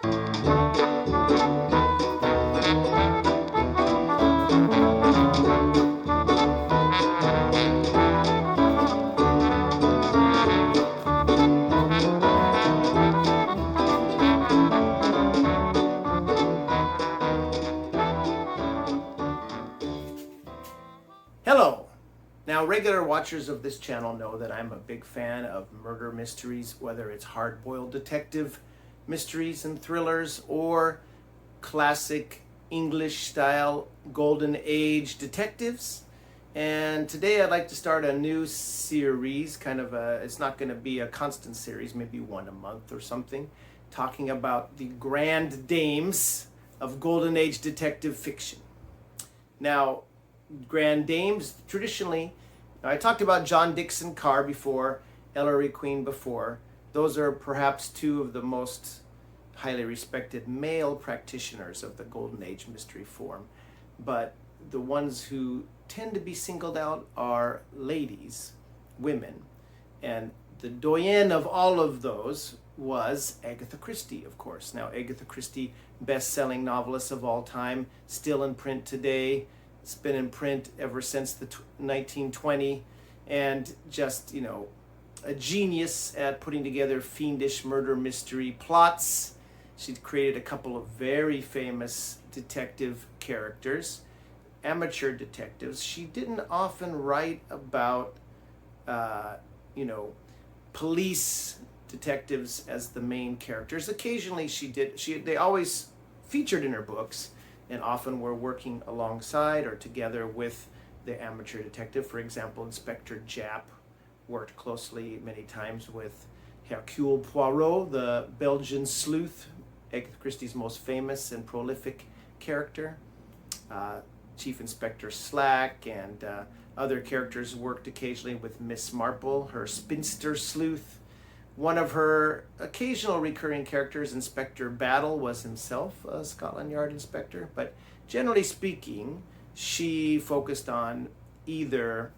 Hello! Now, regular watchers of this channel know that I'm a big fan of murder mysteries, whether it's hard-boiled detective mysteries and thrillers or classic English-style Golden Age detectives. And today I'd like to start a new series, it's not going to be a constant series, maybe one a month or something, talking about the grand dames of Golden Age detective fiction. Now, grand dames, traditionally, I talked about John Dixon Carr before, Ellery Queen before. Those are perhaps two of the most highly respected male practitioners of the Golden Age mystery form. But the ones who tend to be singled out are ladies, women. And the doyenne of all of those was Agatha Christie, of course. Now, Agatha Christie, best-selling novelist of all time, still in print today. It's been in print ever since the 1920, and just, a genius at putting together fiendish murder mystery plots. She'd created a couple of very famous detective characters, amateur detectives. She didn't often write about, police detectives as the main characters. Occasionally she did. They always featured in her books, and often were working alongside or together with the amateur detective. For example, Inspector Japp worked closely many times with Hercule Poirot, the Belgian sleuth, Agatha Christie's most famous and prolific character. Chief Inspector Slack and other characters worked occasionally with Miss Marple, her spinster sleuth. One of her occasional recurring characters, Inspector Battle, was himself a Scotland Yard inspector, but generally speaking, she focused on either,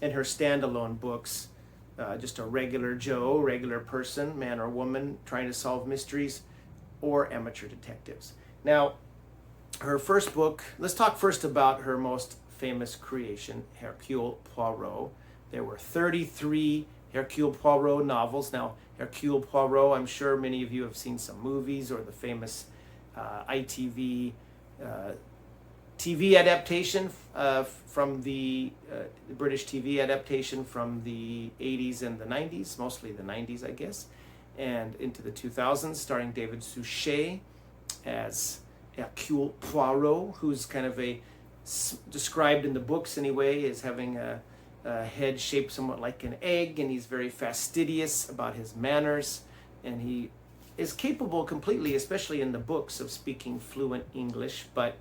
in her standalone books, just a regular Joe, regular person, man or woman, trying to solve mysteries, or amateur detectives. Now, her first book, let's talk first about her most famous creation, Hercule Poirot. There were 33 Hercule Poirot novels. Now, Hercule Poirot, I'm sure many of you have seen some movies or the famous ITV TV adaptation from the British TV adaptation from the 80s and the 90s, mostly the 90s, I guess, and into the 2000s, starring David Suchet as Hercule Poirot, who's kind of described in the books anyway as having a head shaped somewhat like an egg, and he's very fastidious about his manners, and he is capable completely, especially in the books, of speaking fluent English, but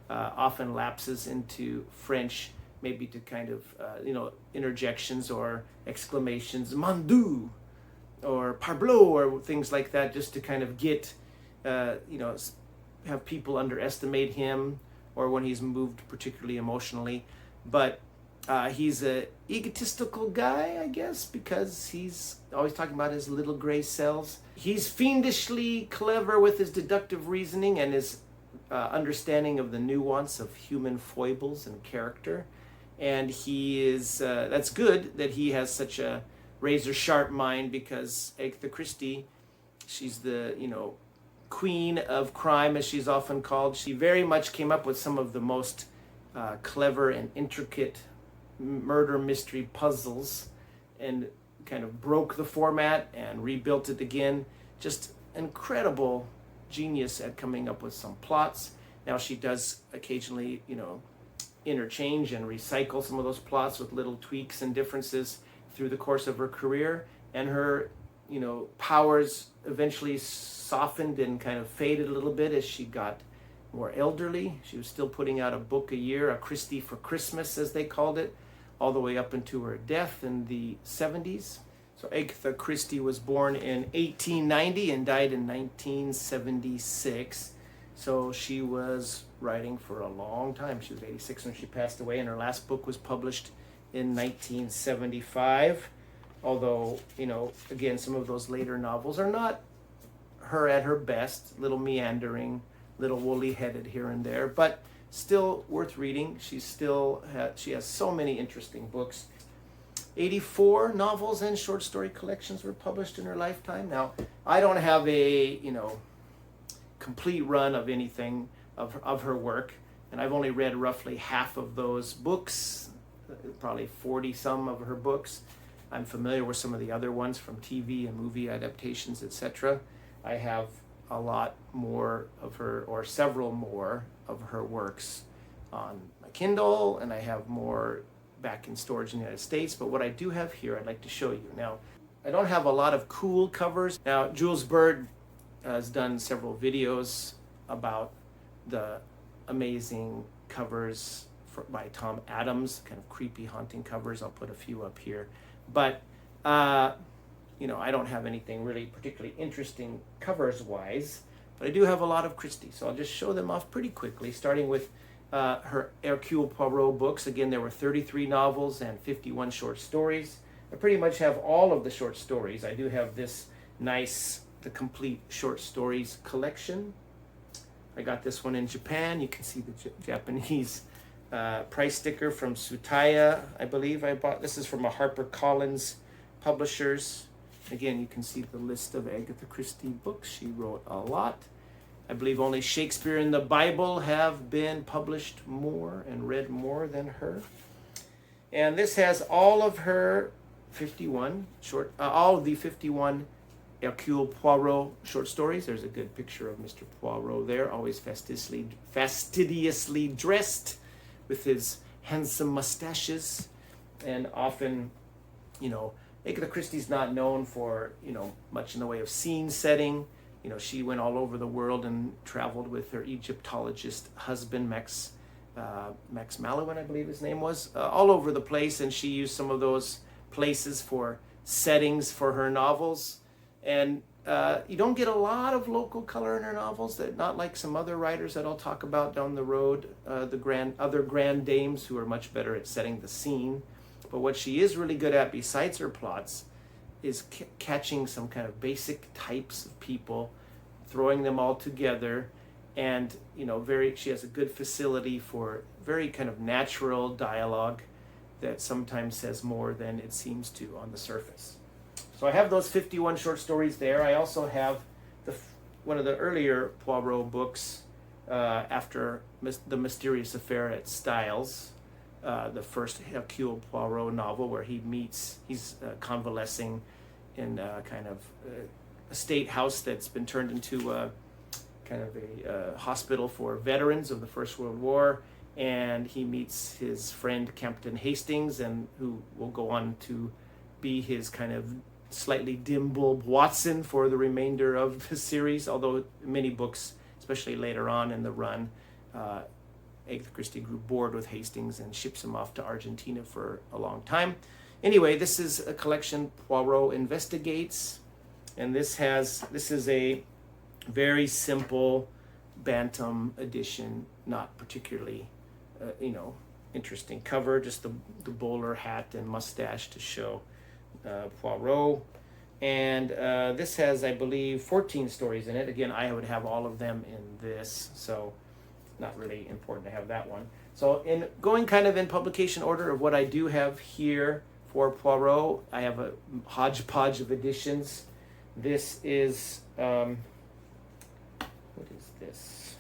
often lapses into French, maybe to kind of interjections or exclamations, mon Dieu, or parbleu, or things like that, just to kind of get have people underestimate him, or when he's moved particularly emotionally. But he's a egotistical guy, I guess, because he's always talking about his little gray cells. He's fiendishly clever with his deductive reasoning and his understanding of the nuance of human foibles and character. And he is, that's good that he has such a razor sharp mind, because Agatha Christie, she's the, queen of crime, as she's often called. She very much came up with some of the most clever and intricate murder mystery puzzles, and kind of broke the format and rebuilt it again. Just incredible genius at coming up with some plots. Now, she does occasionally, interchange and recycle some of those plots with little tweaks and differences through the course of her career, and her, powers eventually softened and kind of faded a little bit as she got more elderly. She was still putting out a book a year, a Christie for Christmas, as they called it, all the way up into her death in the 70s. So Agatha Christie was born in 1890 and died in 1976. So she was writing for a long time. She was 86 when she passed away, and her last book was published in 1975. Although, again, some of those later novels are not her at her best, little meandering, little woolly-headed here and there, but still worth reading. She has so many interesting books. 84 novels and short story collections were published in her lifetime. Now, I don't have a, complete run of anything of her work, and I've only read roughly half of those books, probably 40 some of her books. I'm familiar with some of the other ones from TV and movie adaptations, etc. I have a lot more of her, or several more of her works on my Kindle, and I have more back in storage in the United States. But what I do have here, I'd like to show you. Now, I don't have a lot of cool covers. Now, Jules Burt has done several videos about the amazing covers by Tom Adams, kind of creepy, haunting covers. I'll put a few up here. But, I don't have anything really particularly interesting covers-wise, but I do have a lot of Christie. So I'll just show them off pretty quickly, starting with her Hercule Poirot books. Again, there were 33 novels and 51 short stories. I pretty much have all of the short stories. I do have this nice, the complete short stories collection. I got this one in Japan. You can see the Japanese price sticker from Tsutaya, I believe I bought. This is from a HarperCollins Publishers. Again, you can see the list of Agatha Christie books. She wrote a lot. I believe only Shakespeare and the Bible have been published more and read more than her. And this has all of her 51 all of the 51 Hercule Poirot short stories. There's a good picture of Mr. Poirot there, always fastidiously dressed with his handsome mustaches. And often, Agatha Christie's not known for, much in the way of scene setting. She went all over the world and traveled with her Egyptologist husband, Max Mallowan, I believe his name was, all over the place. And she used some of those places for settings for her novels. And you don't get a lot of local color in her novels, that not like some other writers that I'll talk about down the road, other grand dames who are much better at setting the scene. But what she is really good at, besides her plots, is catching some kind of basic types of people, throwing them all together, and she has a good facility for very kind of natural dialogue that sometimes says more than it seems to on the surface. So I have those 51 short stories there. I also have one of the earlier Poirot books, after The Mysterious Affair at Styles, the first Hercule Poirot novel, where he's convalescing in kind of a state house that's been turned into a kind of a hospital for veterans of the First World War, and he meets his friend Captain Hastings, and who will go on to be his kind of slightly dim bulb Watson for the remainder of the series, although many books, especially later on in the run, Agatha Christie grew bored with Hastings and ships him off to Argentina for a long time. Anyway, this is a collection, Poirot Investigates, and this is a very simple Bantam edition, not particularly, interesting cover, just the bowler hat and mustache to show Poirot. And this has, I believe, 14 stories in it. Again, I would have all of them in this, so not really important to have that one. So in going kind of in publication order of what I do have here for Poirot, I have a hodgepodge of editions. This is, what is this?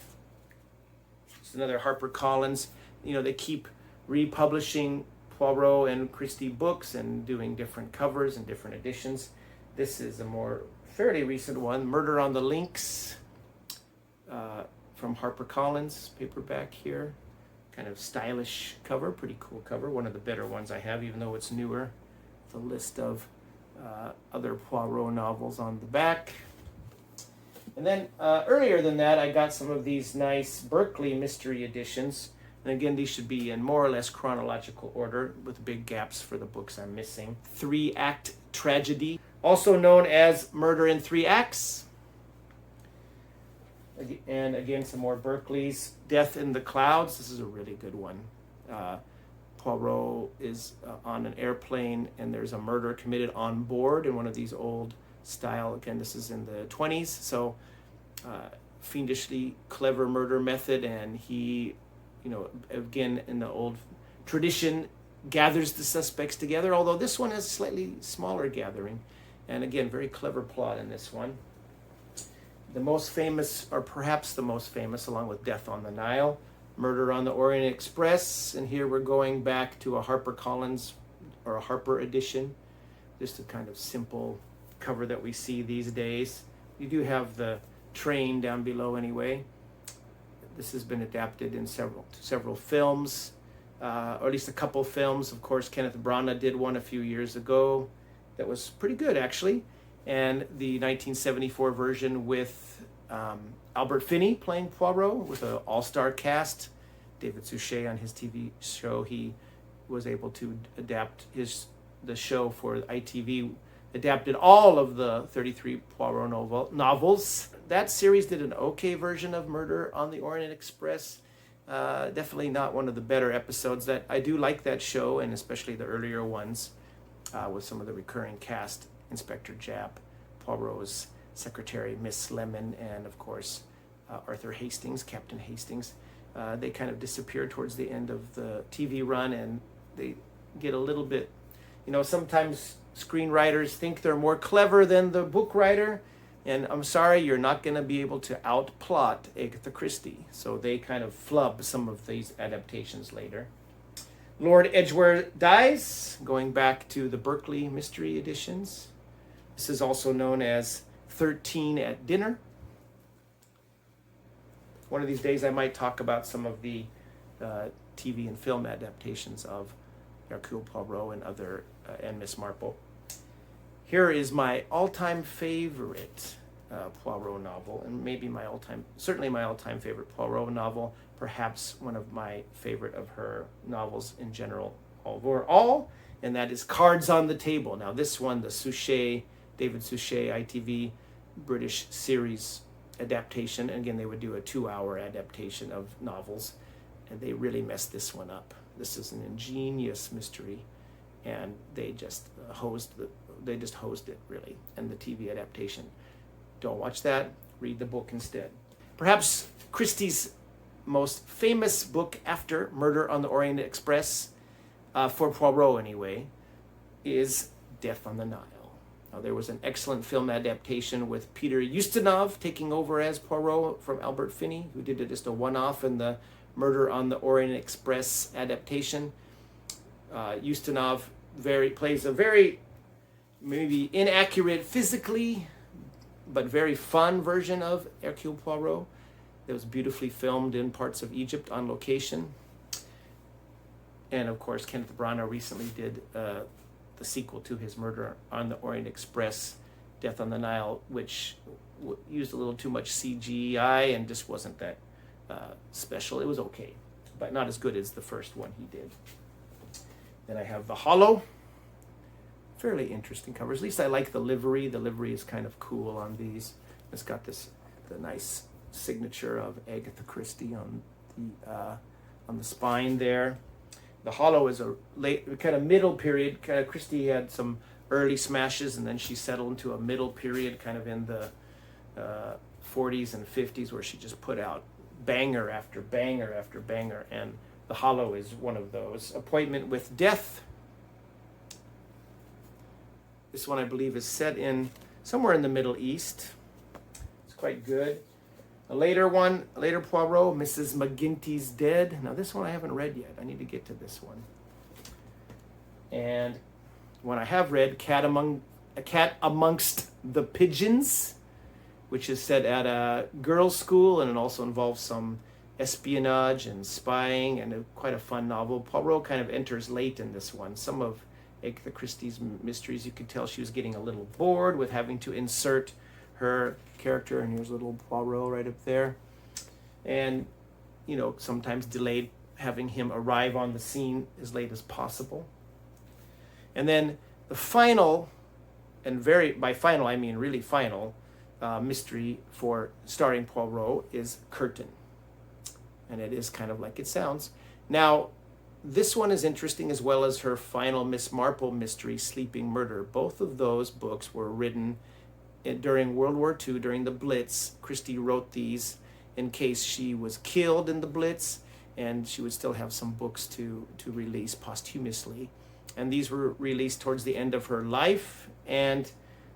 It's another HarperCollins. They keep republishing Poirot and Christie books and doing different covers and different editions. This is a more fairly recent one, Murder on the Links, from HarperCollins, paperback here. Kind of stylish cover, pretty cool cover. One of the better ones I have, even though it's newer. It's a list of other Poirot novels on the back. And then earlier than that, I got some of these nice Berkeley mystery editions. And again, these should be in more or less chronological order, with big gaps for the books I'm missing. 3-act tragedy, also known as Murder in 3 Acts. And again, some more Berkeley's. Death in the Clouds. This is a really good one. Poirot is on an airplane, and there's a murder committed on board in one of these old style. Again, this is in the 20s, so fiendishly clever murder method, and he, again, in the old tradition, gathers the suspects together, although this one has a slightly smaller gathering. And again, very clever plot in this one. The most famous, or perhaps the most famous, along with Death on the Nile, Murder on the Orient Express. And here we're going back to a HarperCollins or a Harper edition. Just a kind of simple cover that we see these days. You do have the train down below anyway. This has been adapted in several films, or at least a couple films. Of course, Kenneth Branagh did one a few years ago that was pretty good, actually. And the 1974 version with Albert Finney playing Poirot with an all-star cast. David Suchet on his TV show, he was able to adapt the show for ITV, adapted all of the 33 Poirot novels. That series did an okay version of Murder on the Orient Express. Definitely not one of the better episodes. That I do like that show, and especially the earlier ones with some of the recurring cast. Inspector Japp, Poirot's secretary, Miss Lemon, and of course Arthur Hastings, Captain Hastings. They kind of disappear towards the end of the TV run, and they get a little bit, sometimes screenwriters think they're more clever than the book writer, and I'm sorry, you're not going to be able to outplot Agatha Christie. So they kind of flub some of these adaptations later. Lord Edgware Dies, going back to the Berkeley Mystery Editions. This is also known as 13 at Dinner. One of these days I might talk about some of the TV and film adaptations of Hercule Poirot and and Miss Marple. Here is my all-time favorite Poirot novel, and certainly my all-time favorite Poirot novel, perhaps one of my favorite of her novels in general overall, and that is Cards on the Table. Now this one, the David Suchet ITV British series adaptation, and again they would do a 2-hour adaptation of novels, and they really messed this one up. This is an ingenious mystery, and they just hosed it really, and the TV adaptation. Don't watch that, read the book instead. Perhaps Christie's most famous book after Murder on the Orient Express, for Poirot anyway, is Death on the Nile. Now, there was an excellent film adaptation with Peter Ustinov taking over as Poirot from Albert Finney, who did just a one-off in the Murder on the Orient Express adaptation. Ustinov plays a very maybe inaccurate physically, but very fun version of Hercule Poirot. It was beautifully filmed in parts of Egypt on location. And of course, Kenneth Branagh recently did the sequel to his Murder on the Orient Express, Death on the Nile, which used a little too much CGI and just wasn't that special. It was okay, but not as good as the first one he did. Then I have The Hollow. Fairly interesting covers. At least I like the livery. The livery is kind of cool on these. It's got the nice signature of Agatha Christie on the spine there. The Hollow is a late, kind of middle period. Christie had some early smashes, and then she settled into a middle period, kind of in the 40s and 50s, where she just put out banger after banger after banger. And The Hollow is one of those. Appointment with Death. This one, I believe, is set in somewhere in the Middle East. It's quite good. A later Poirot, Mrs. McGinty's Dead. Now, this one I haven't read yet. I need to get to this one. And one I have read, A Cat Amongst the Pigeons, which is set at a girls' school, and it also involves some espionage and spying, and quite a fun novel. Poirot kind of enters late in this one. Some of Agatha Christie's mysteries, you could tell she was getting a little bored with having to insert her character, and here's little Poirot right up there, and sometimes delayed having him arrive on the scene as late as possible. And then the final, and by final I mean really final, mystery for starring Poirot is Curtain, and it is kind of like it sounds. Now, this one is interesting, as well as her final Miss Marple mystery, Sleeping Murder. Both of those books were written during World War II, during the Blitz. Christie wrote these in case she was killed in the Blitz, and she would still have some books to release posthumously. And these were released towards the end of her life, and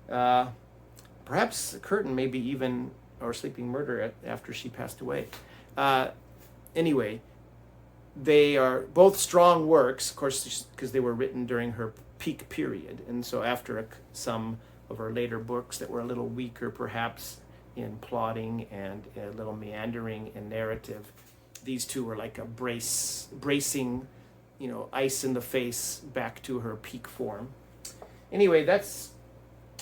perhaps Curtain, maybe even, or Sleeping Murder after she passed away. Anyway, they are both strong works, of course, because they were written during her peak period. And so after some of her later books that were a little weaker, perhaps, in plotting and a little meandering in narrative, these two were like a bracing, ice in the face back to her peak form. Anyway, that's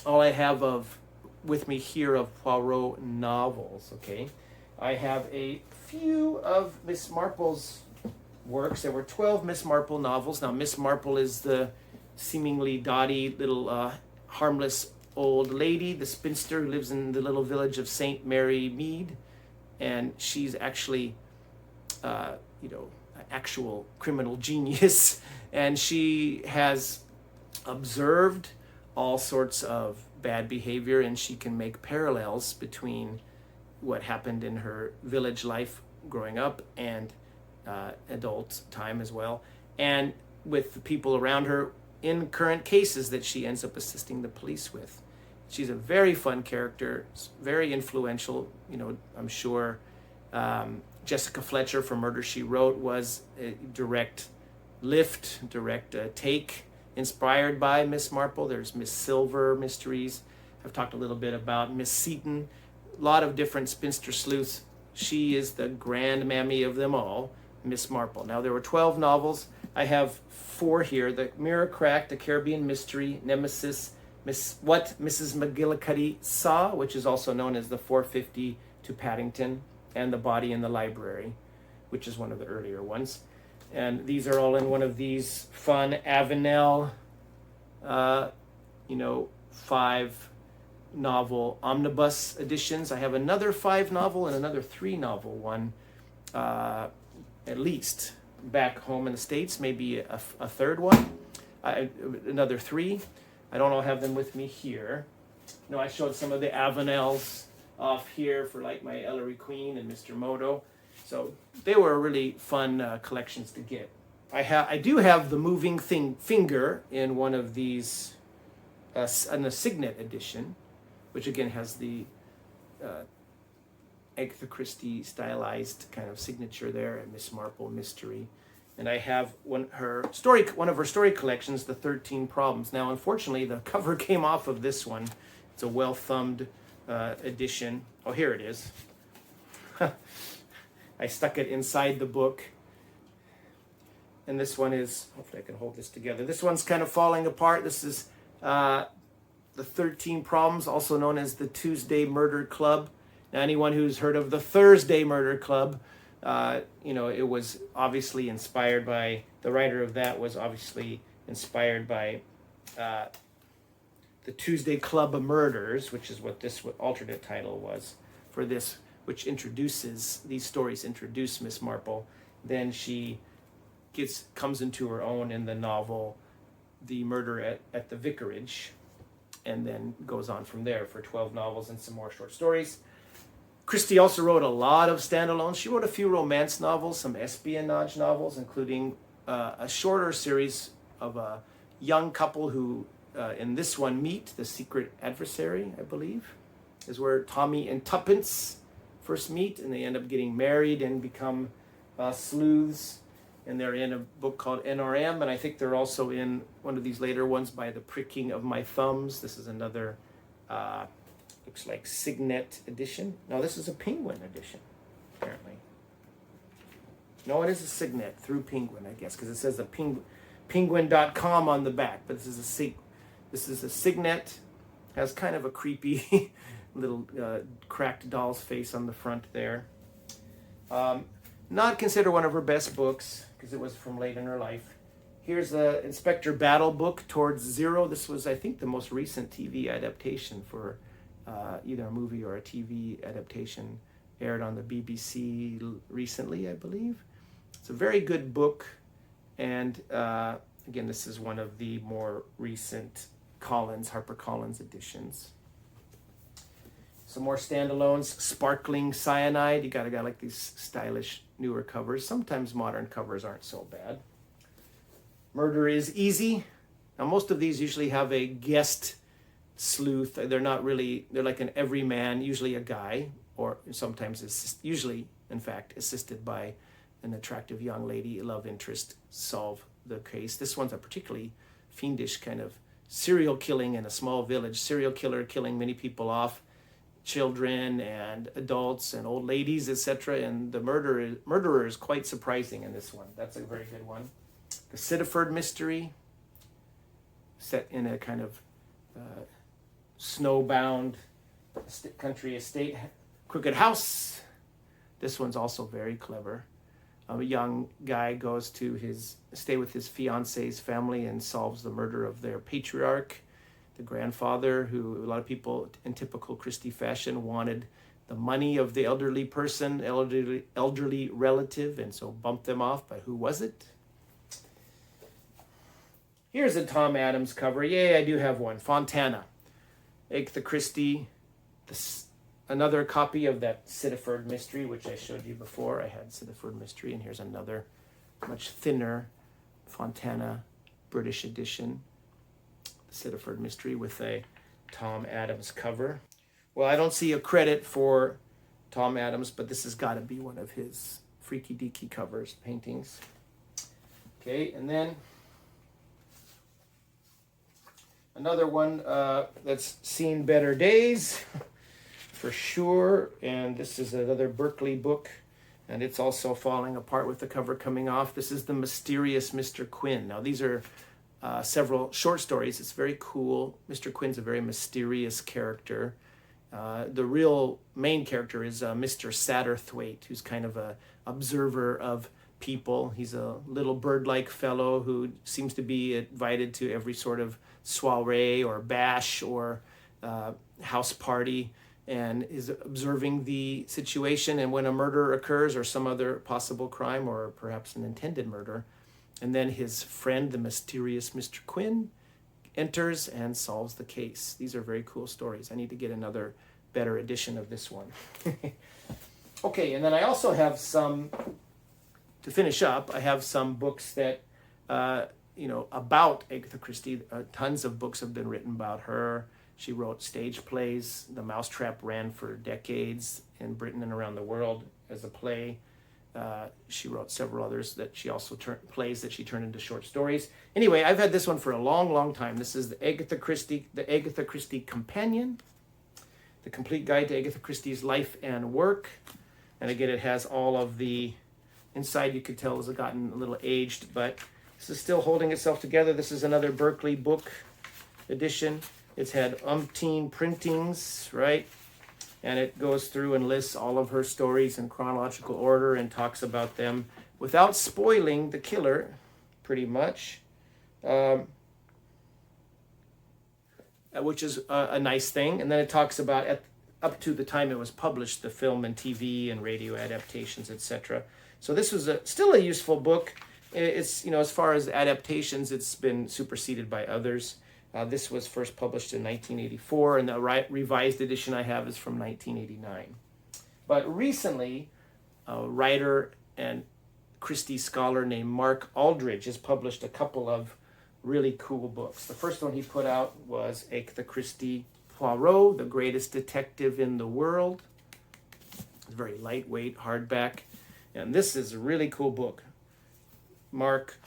all I have with me here of Poirot novels, okay? I have a few of Miss Marple's works. There were 12 Miss Marple novels. Now, Miss Marple is the seemingly dotty little harmless old lady, the spinster who lives in the little village of St. Mary Mead, and she's actually, actual criminal genius, and she has observed all sorts of bad behavior, and she can make parallels between what happened in her village life growing up and adult time as well, and with the people around her in current cases that she ends up assisting the police with. She's a very fun character, very influential. I'm sure Jessica Fletcher from Murder, She Wrote was a direct take inspired by Miss Marple. There's Miss Silver mysteries. I've talked a little bit about Miss Seton. A lot of different spinster sleuths. She is the grandmammy of them all, Miss Marple. Now, there were 12 novels. I have 4 here. The Mirror Crack, The Caribbean Mystery, Nemesis, What Mrs. McGillicuddy Saw, which is also known as the 450 to Paddington, and The Body in the Library, which is one of the earlier ones. And these are all in one of these fun Avenel, 5 novel omnibus editions. I have another 5 novel and another 3 novel one, at least back home in the States, maybe a third one, another 3. I don't all have them with me here. I showed some of the Avenels off here for like my Ellery Queen and Mr. Moto. So they were really fun collections to get. I do have The Moving Finger in one of these, an Signet edition, which again has the Agatha Christie stylized kind of signature there, and Miss Marple mystery. And I have one of her story collections, The 13 Problems. Now, unfortunately, the cover came off of this one. It's a well-thumbed edition. Oh, here it is. I stuck it inside the book. And this one is, hopefully I can hold this together. This one's kind of falling apart. This is The 13 Problems, also known as the Tuesday Murder Club. Now, anyone who's heard of the Thursday Murder Club, it was obviously inspired by, the writer of that was obviously inspired by the Tuesday Club of Murders, which is what this alternate title was for this, which these stories introduce Miss Marple. Then she comes into her own in the novel The Murder at the Vicarage, and then goes on from there for 12 novels and some more short stories. Christie also wrote a lot of standalones. She wrote a few romance novels, some espionage novels, including a shorter series of a young couple who, in this one, meet. The Secret Adversary, I believe, is where Tommy and Tuppence first meet, and they end up getting married and become sleuths. And they're in a book called NRM, and I think they're also in one of these later ones by The Pricking of My Thumbs. This is another, looks like Signet edition. No, this is a Penguin edition, apparently. No, it is a Signet through Penguin, I guess, because it says penguin.com on the back. But this is a Signet. Has kind of a creepy little cracked doll's face on the front there. Not considered one of her best books because it was from late in her life. Here's the Inspector Battle book, Towards Zero. This was, I think, the most recent TV adaptation for either a movie or a TV adaptation, aired on the BBC recently, I believe. It's a very good book, and again, this is one of the more recent HarperCollins editions. Some more standalones. Sparkling Cyanide. You gotta like these stylish newer covers. Sometimes modern covers aren't so bad. Murder is Easy. Now most of these usually have a guest sleuth. They're not really, they're like an everyman, usually a guy, or sometimes usually, in fact, assisted by an attractive young lady, love interest, solve the case. This one's a particularly fiendish kind of serial killing in a small village. Serial killer killing many people off, children and adults and old ladies, etc. And the murderer is quite surprising in this one. That's a very good one. The Siddiford Mystery, set in a kind of snowbound country estate, crooked house. This one's also very clever. A young guy goes to stay with his fiance's family and solves the murder of their patriarch, the grandfather, who a lot of people in typical Christie fashion wanted the money of the elderly person, elderly relative, and so bumped them off. But who was it? Here's a Tom Adams cover. Yay, I do have one. Fontana. Agatha Christie. Another copy of that Siddiford Mystery, which I showed you before. I had Siddiford Mystery, and here's another much thinner Fontana British edition. The Siddiford Mystery with a Tom Adams cover. Well, I don't see a credit for Tom Adams, but this has got to be one of his freaky deaky covers, paintings. Okay, and then another one that's seen better days, for sure. And this is another Berkeley book, and it's also falling apart with the cover coming off. This is The Mysterious Mr. Quinn. Now, these are several short stories. It's very cool. Mr. Quinn's a very mysterious character. The real main character is Mr. Satterthwaite, who's kind of a observer of people. He's a little bird-like fellow who seems to be invited to every sort of soiree or bash or house party, and is observing the situation. And when a murder occurs or some other possible crime or perhaps an intended murder, and then his friend, the mysterious Mr. Quinn, enters and solves the case. These are very cool stories. I need to get another better edition of this one. Okay, and then I also have some, to finish up, I have some books that, about Agatha Christie. Tons of books have been written about her. She wrote stage plays. The Mousetrap ran for decades in Britain and around the world as a play. She wrote several others that she also plays that she turned into short stories. Anyway, I've had this one for a long, long time. This is the Agatha Christie Companion, the complete guide to Agatha Christie's life and work. And again, it has all of the inside. You could tell has gotten a little aged, but this is still holding itself together. This is another Berkeley book edition. It's had umpteen printings, right? And it goes through and lists all of her stories in chronological order and talks about them without spoiling the killer, pretty much, which is a nice thing. And then it talks about, up to the time it was published, the film and TV and radio adaptations, etc. So this was still a useful book. It's, as far as adaptations, it's been superseded by others. This was first published in 1984, and the revised edition I have is from 1989. But recently, a writer and Christie scholar named Mark Aldridge has published a couple of really cool books. The first one he put out was Agatha Christie Poirot, the Greatest Detective in the World. It's very lightweight, hardback. And this is a really cool book. Mark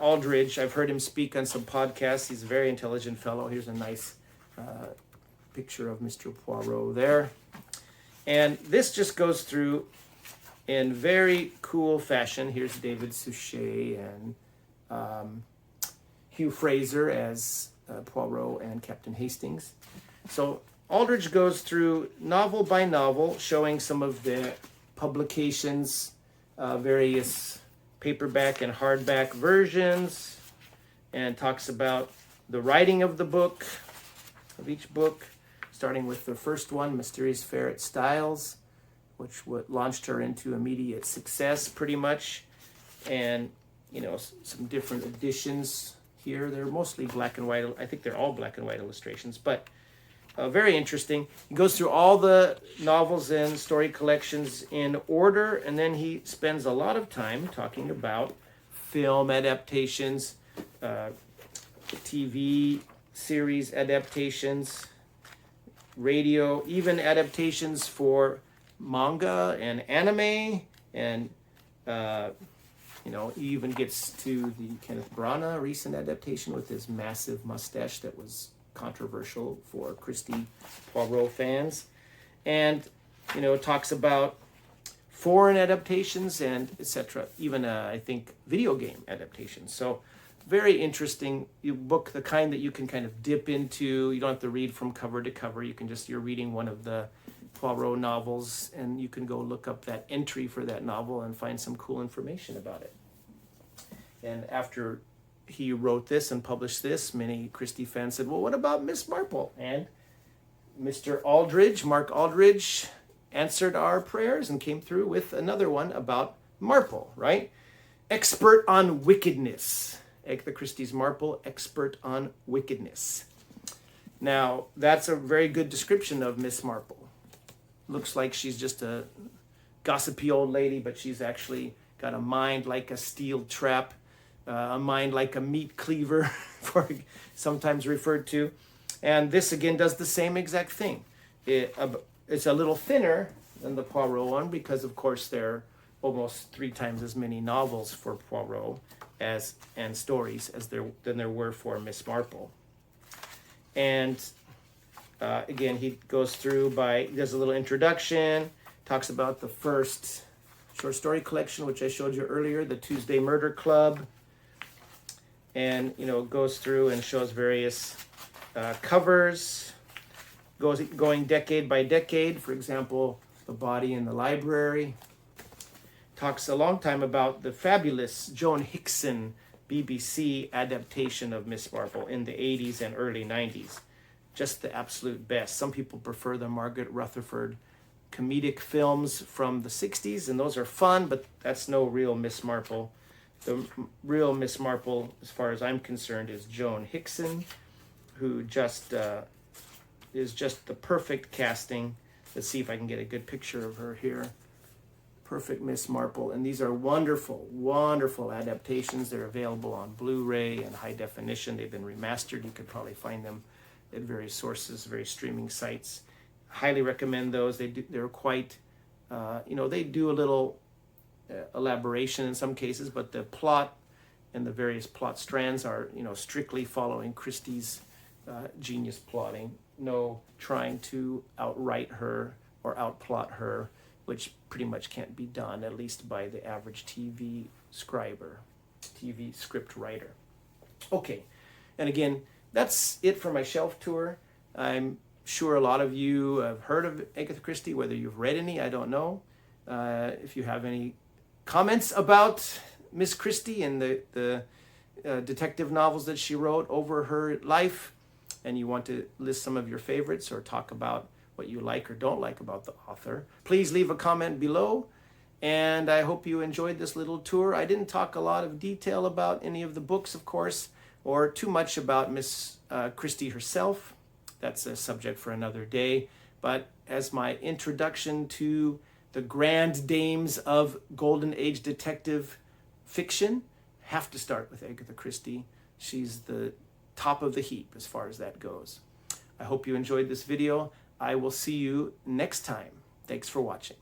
Aldridge, I've heard him speak on some podcasts. He's a very intelligent fellow. Here's a nice picture of Mr. Poirot there. And this just goes through in very cool fashion. Here's David Suchet and Hugh Fraser as Poirot and Captain Hastings. So Aldridge goes through novel by novel, showing some of the publications, various paperback and hardback versions, and talks about the writing of the book, of each book, starting with the first one, Mysterious Ferret Styles, which launched her into immediate success pretty much. And, some different editions here. They're mostly black and white. I think they're all black and white illustrations, but very interesting. He goes through all the novels and story collections in order, and then he spends a lot of time talking about film adaptations, TV series adaptations, radio, even adaptations for manga and anime, and he even gets to the Kenneth Branagh recent adaptation with his massive mustache that was controversial for Christie Poirot fans, and talks about foreign adaptations and etc. Even I think video game adaptations. So very interesting book, the kind that you can kind of dip into. You don't have to read from cover to cover. You can you're reading one of the Poirot novels, and you can go look up that entry for that novel and find some cool information about it. And after he wrote this and published this, many Christie fans said, well, what about Miss Marple? And Mr. Aldridge, Mark Aldridge, answered our prayers and came through with another one about Marple, right? Expert on wickedness. Agatha Christie's Marple, expert on wickedness. Now, that's a very good description of Miss Marple. Looks like she's just a gossipy old lady, but she's actually got a mind like a steel trap, a mind like a meat cleaver, sometimes referred to. And this, again, does the same exact thing. It's a little thinner than the Poirot one because, of course, there are almost 3 times as many novels for Poirot and stories than there were for Miss Marple. And again, he goes through he does a little introduction, talks about the first short story collection, which I showed you earlier, the Tuesday Murder Club, and goes through and shows various covers, going decade by decade. For example, The Body in the Library. Talks a long time about the fabulous Joan Hickson BBC adaptation of Miss Marple in the 80s and early 90s. Just the absolute best. Some people prefer the Margaret Rutherford comedic films from the 60s, and those are fun, but that's no real Miss Marple. The real Miss Marple, as far as I'm concerned, is Joan Hickson, who is just the perfect casting. Let's see if I can get a good picture of her here. Perfect Miss Marple. And these are wonderful, wonderful adaptations. They're available on Blu-ray and high definition. They've been remastered. You could probably find them at various sources, various streaming sites. Highly recommend those. They're quite, they do a little elaboration in some cases, but the plot and the various plot strands are, strictly following Christie's genius plotting. No trying to outwrite her or outplot her, which pretty much can't be done, at least by the average TV script writer. Okay, and again, that's it for my shelf tour. I'm sure a lot of you have heard of Agatha Christie, whether you've read any, I don't know. If you have any comments about Miss Christie and the detective novels that she wrote over her life, and you want to list some of your favorites or talk about what you like or don't like about the author, please leave a comment below. And I hope you enjoyed this little tour. I didn't talk a lot of detail about any of the books, of course, or too much about Miss Christie herself. That's a subject for another day. But as my introduction to the grand dames of Golden Age detective fiction, have to start with Agatha Christie. She's the top of the heap as far as that goes. I hope you enjoyed this video. I will see you next time. Thanks for watching.